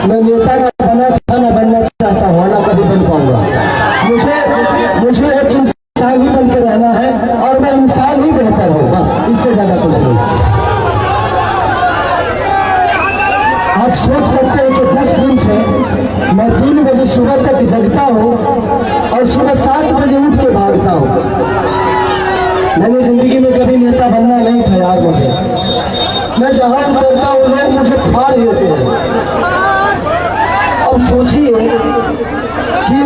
मैं नेता ना बना था, ना बनना चाहता हूँ, ना कभी बन पाऊंगा। मुझे एक इंसान ही बन के रहना है और मैं इंसान ही बेहतर हूँ, बस इससे ज्यादा कुछ नहीं। आप सोच सकते हैं कि 10 दिन से मैं 3 बजे सुबह तक जगता हूँ और सुबह 7 बजे उठ के भागता हूँ। मैंने जिंदगी में कभी नेता बनना नहीं था यार। मैं जहां उतरता हूँ लोग मुझे फाड़ देते हैं। अब सोचिए कि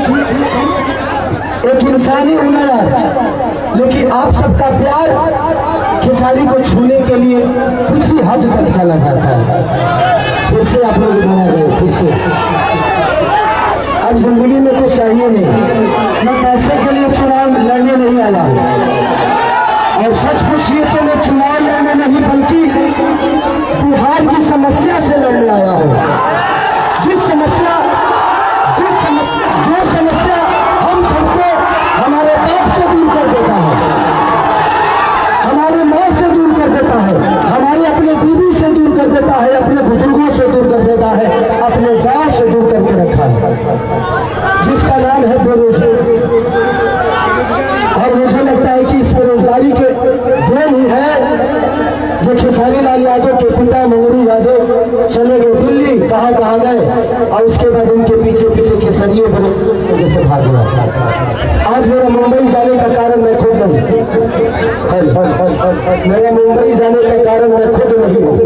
एक इंसानी होना यार, लेकिन आप सबका प्यार खेसारी को छूने के लिए कुछ ही हद तक चला जाता है। फिर से आप लोग बना गए, फिर से। अब जिंदगी में कुछ चाहिए नहीं। मैं पैसे के लिए चुनाव लड़ने नहीं आया, और सच पूछिए तो मैं चुनाव लड़ने नहीं बल्कि बिहार की समस्या से लड़ने आया हूँ। जो समस्या हम सबको हमारे बाप से दूर कर देता है, हमारे माँ से दूर कर देता है, हमारे अपने बीवी से दूर कर देता है, अपने बुजुर्गों से दूर कर देता है, अपने गांव से दूर करके रखा है, जिसका नाम है बेरोजगारी। और मुझे लगता है कि इस बेरोजगारी के देन ही है जो खेसारी लाल यादव के पिता मंगरू यादव चले गए दिल्ली, कहाँ गए, और उसके बाद उनके पीछे खेसारियों बने जैसे भाग गया। आज मेरा मुंबई जाने का कारण मैं खुद नहीं, मेरा मुंबई जाने का कारण मैं खुद नहीं हूँ,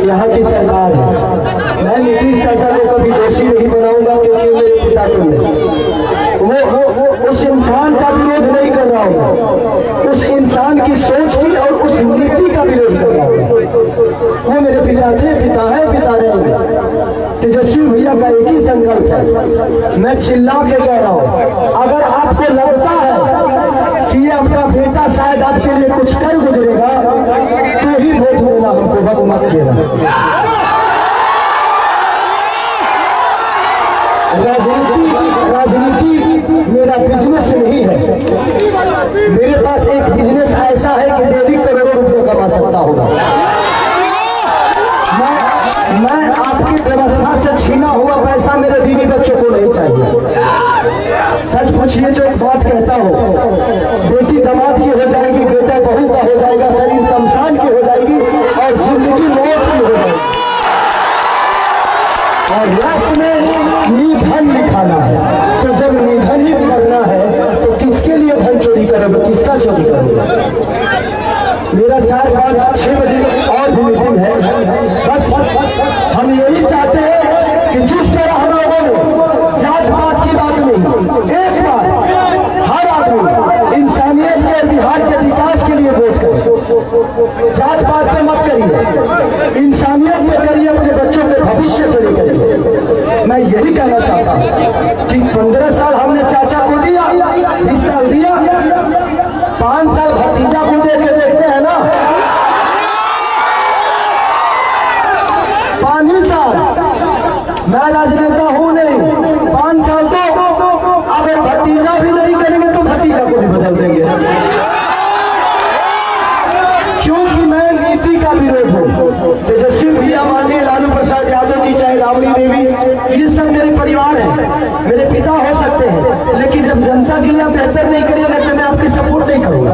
यहाँ की सरकार है। मैं नीतीश चाचा को कभी दोषी नहीं बनाऊंगा, क्योंकि मेरे पिता तो नहीं। वो उस इंसान का विरोध नहीं कर रहा हूँ, उस इंसान की सोच की और उस नीति का विरोध कर रहा हूँ। वो मेरे पिता थे, पिता है, पिता रहेंगे। तेजस्वी भैया का एक ही संकल्प है, मैं चिल्ला के कह रहा हूँ, अगर आपको लगता है कि ये आपका बेटा शायद आपके लिए कुछ कर गुजरेगा तो ही वोट देना, हमको वक्त मत देना। राजनीति मेरा बिजनेस नहीं है। मेरे पास एक बिजनेस ऐसा है कि डेली करोड़ों रुपए कमा सकता होगा। मैं आपकी व्यवस्था से छीना हुआ पैसा मेरे बीवी बच्चों को नहीं चाहिए। सच पूछिए तो एक बात कहता हूँ, बेटी दामाद की हो जाएगी, बेटा बहू का हो जाएगा, शरीर शमशान की हो जाएगी और जिंदगी मौत की हो जाएगी। और लास्ट में निधन लिखाना है, तो जब निधन ही करना है तो किसके लिए धन चोरी करोगे, किसका चोरी करोगे? मेरा 4, 5, 6 बजे और भी मीटिंग है। बस हम यही चाहते हैं कि जिस तरह हम लोगों ने जात पात की बात नहीं, एक बार हर आदमी इंसानियत के बिहार के विकास के लिए वोट करे। जात पात पे मत करिए, इंसानियत में करिए, अपने बच्चों के भविष्य के लिए करिए। मैं यही कहना चाहता हूँ कि 15 साल हमने चाचा को दिया, 20 साल दिया, 5 साल भतीजा को दे के देखते हैं ना। 5 ही साल, मैं राजनेता हूं नहीं, 5 साल तो अगर भतीजा भी नहीं करेंगे तो भतीजा को भी बदल देंगे, क्योंकि मैं नीति का विरोध हूँ। तेजस्वी भैया, माननीय लालू प्रसाद यादव जी, चाहे राबड़ी देवी, ये सब मेरे परिवार है, मेरे पिता हो सकते हैं, लेकिन जब जनता के लिए आप बेहतर नहीं करिएगा तो मैं आपकी सपोर्ट नहीं करूंगा।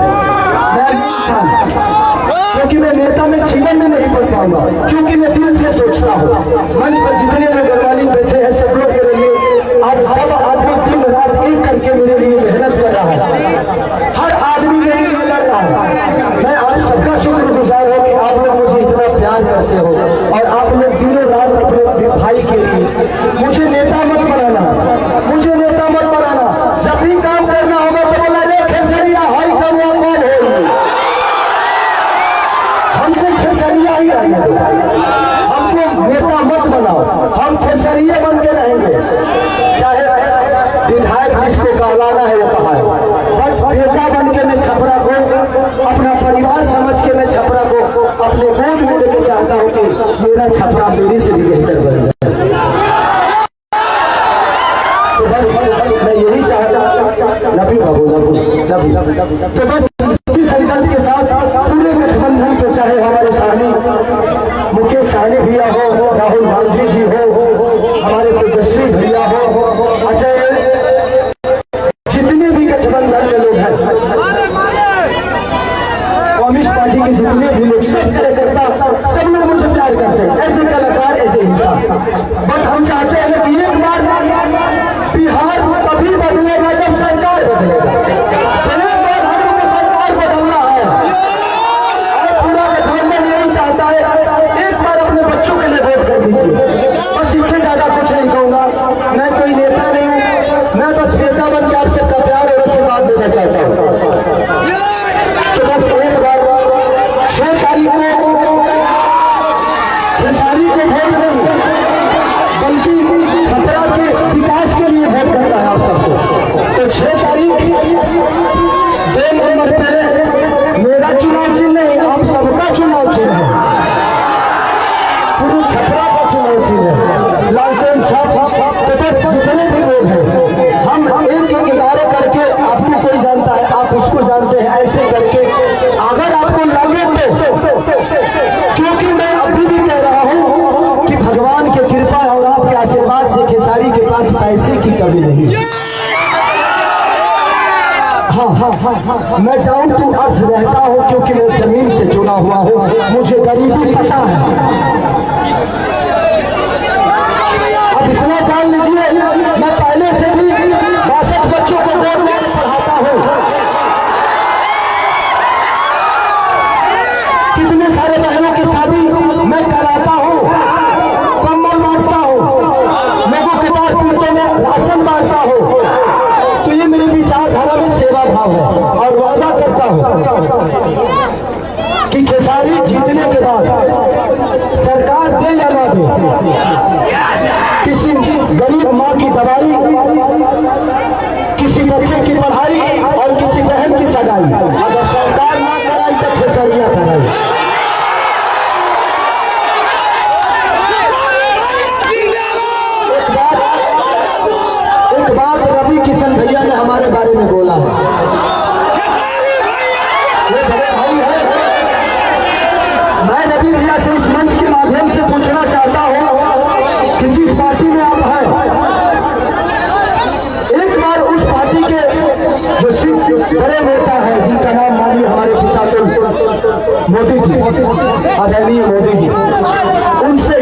क्योंकि मैं नेता में जीवन में नहीं पढ़ पाऊंगा, क्योंकि मैं दिल से सोचता हूँ। मंच पर जितने लोग गरवाली बैठे हैं सब लोग मेरे लिए, आज सब आदमी दिन रात एक करके मेरे लिए मेहनत कर रहा है, हर आदमी मेरे लिए लड़ रहा है। मैं आप सबका शुक्रगुजार हूँ कि आप लोग मुझे इतना प्यार करते हो और आप लोग दिनों रात अपने भाई के लिए। मुझे नेता मत बनाना, मुझे नेता मत बनाना। जब भी काम करना होगा तो बोला रे खेसरिया हाई कम कौन होगी, हमको खेसरिया ही रहेंगे, हमको नेता मत बनाओ, हम खेसरिया बन के रहेंगे। चाहे विधायक जिसको कहलाना है वो कहा है, बट नेता बन के मैं छपरा को अपना परिवार समझ के मैं छपरा को अपने गोद में लेके चाहता हूँ कि मेरा छपरा मेरी से भी बेहतर बन जाए। तो बस मैं यही चाहता, लभी बाबू लभी। तो बस इसी संकल्प के साथ पूरे गठबंधन को, चाहे हमारे साहनी मुकेश सहनी भैया हो, राहुल गांधी जी हो, बट हम चाहते हैं कि एक बार बिहार तभी बदलेगा जब सरकार बदलेगा। तो एक बार हम लोग को सरकार बदलना है और पूरा गठबंधन यही चाहता है। एक बार अपने बच्चों के लिए वोट कर दीजिए, बस इससे ज्यादा कुछ नहीं कहूंगा। मैं कोई नेता नहीं हूं, मैं बस बेटा बन के आप सबका प्यार और आशीर्वाद देना चाहता हूं। तो बस एक बार 6 तारीख को खेसारी को वोट नहीं बल्कि छपरा के विकास के लिए वोट करना है आप सबको। तो 6 तारीख 2 नंबर पे मेरा चुनाव चिन्ह नहीं, आप सबका चुनाव चिन्ह है, पूरी छपरा का चुनाव चिन्ह है, लालटेन छाप। तो बस जितने भी लोग हैं हम एक एक इदारे करके, आपको कोई जानता है आप उसको जानते हैं, ऐसे करके अगर आपको लगे तो, क्योंकि मैं अभी भी कह रहा हूं कि भगवान की कृपा और आपके आशीर्वाद से खेसारी के पास पैसे की कमी नहीं है। हाँ, मैं डाउन टू अर्थ रहता हूं क्योंकि मैं जमीन से जुड़ा हुआ हूं, मुझे गरीबी पता है। अब इतना जान लीजिए, मैं पहले से भी 62 बच्चों को बोर्ड में पढ़ाता हूं, कितने सारे बहनों की शादी मैं कराता हूं, कंबल बांटता हूं, लोगों के पास पीटों में राशन बांटता हूं। तो ये मेरी विचारधारा में सेवा भाव है और वादा करता हूं कि खेसारी जीतने के बाद सरकार दे या ना दे, किसी गरीब माँ की दवाई, किसी बच्चे की पढ़ाई और किसी बहन की सगाई अगर सरकार ना कराई तो खेसरिया कराई। एक बात रवि किशन भैया ने हमारे बारे में बोला है, ये बड़े भाई है। मैं रवि भैया से इस मंच के माध्यम से पूछना चाहता हूं कि जिस पार्टी में आप हैं, एक बार उस पार्टी के जो बड़े नेता है जिनका नाम मानिए हमारे पिता तो मोदी जी, आदरणीय मोदी जी, उनसे